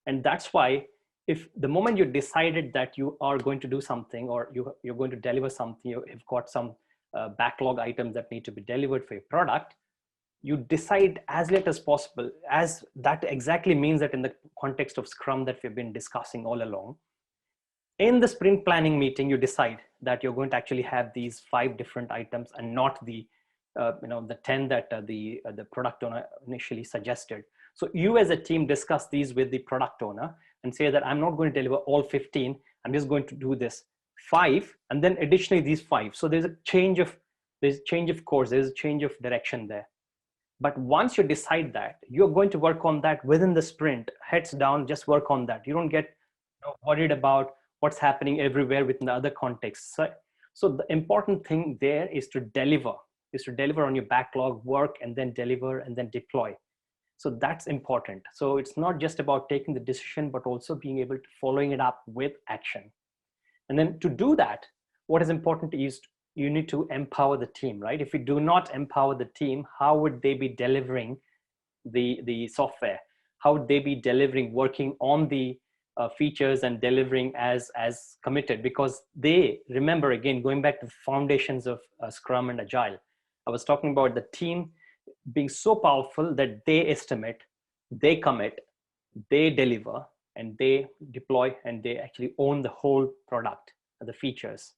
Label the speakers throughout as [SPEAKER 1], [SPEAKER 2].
[SPEAKER 1] And that's why if the moment you decided that you are going to do something, or you're going to deliver something, you've got some backlog items that need to be delivered for your product, you decide as late as possible, as that exactly means that in the context of Scrum that we've been discussing all along. In the sprint planning meeting, you decide that you're going to actually have these 5 different items and not the the 10 that the product owner initially suggested. So you as a team discuss these with the product owner and say that I'm not going to deliver all 15. I'm just going to do this 5, and then additionally these 5. So there's a change of course, there's a change of direction there. But once you decide that, you're going to work on that within the sprint, heads down, just work on that. You don't get worried about what's happening everywhere within the other contexts. So the important thing there is to deliver on your backlog work, and then deliver and then deploy. So that's important. So it's not just about taking the decision, but also being able to following it up with action. And then to do that, what is important is you need to empower the team, right? If you do not empower the team, how would they be delivering the software? How would they be delivering, working on the features and delivering as committed? Because they, remember again, going back to the foundations of Scrum and Agile, I was talking about the team being so powerful that they estimate, they commit, they deliver, and they deploy, and they actually own the whole product, the features.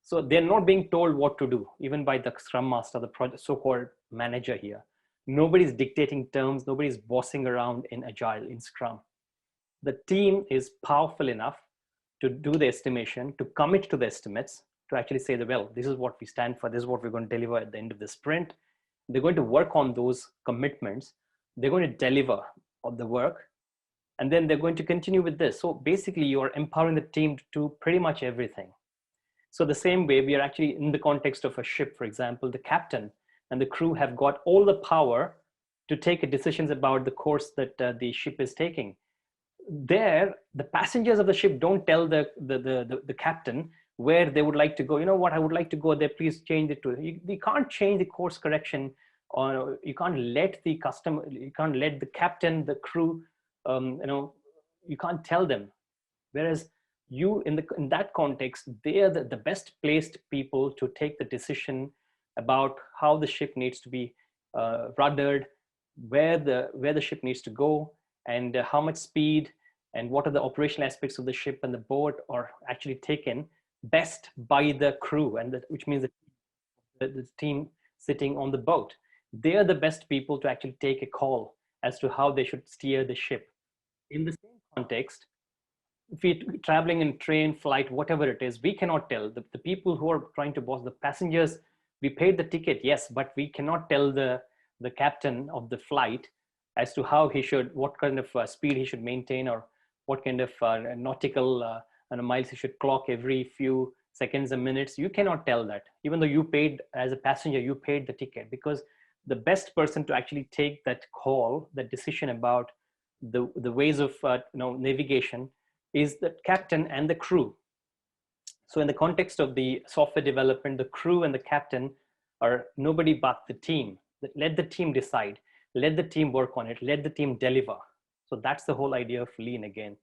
[SPEAKER 1] So they're not being told what to do, even by the Scrum Master, the project so-called manager here. Nobody's dictating terms, nobody's bossing around in Agile, in Scrum. The team is powerful enough to do the estimation, to commit to the estimates, to actually say that, well, this is what we stand for, this is what we're going to deliver at the end of the sprint. They're going to work on those commitments, they're going to deliver on the work, and then they're going to continue with this. So basically, you're empowering the team to do pretty much everything. So the same way, we are actually in the context of a ship, for example, the captain and the crew have got all the power to take decisions about the course that the ship is taking. There, the passengers of the ship don't tell the captain where they would like to go. You know what, I would like to go there, please change it to. You can't change the course correction, or you can't let the customer, you can't let the captain, the crew, you can't tell them. Whereas you, in that context, they are the best placed people to take the decision about how the ship needs to be ruddered, where the ship needs to go, and how much speed, and what are the operational aspects of the ship and the boat are actually taken best by the crew, and which means the team sitting on the boat. They are the best people to actually take a call as to how they should steer the ship. In the same context, if we're traveling in train, flight, whatever it is, we cannot tell the people who are trying to boss the passengers. We paid the ticket, yes, but we cannot tell the captain of the flight as to how he should, what kind of speed he should maintain, or what kind of nautical miles he should clock every few seconds and minutes. You cannot tell that, even though you paid as a passenger, you paid the ticket, because the best person to actually take that call, that decision about the ways of navigation, is the captain and the crew. So in the context of the software development, the crew and the captain are nobody but the team. Let the team decide, let the team work on it, let the team deliver. So that's the whole idea of lean again.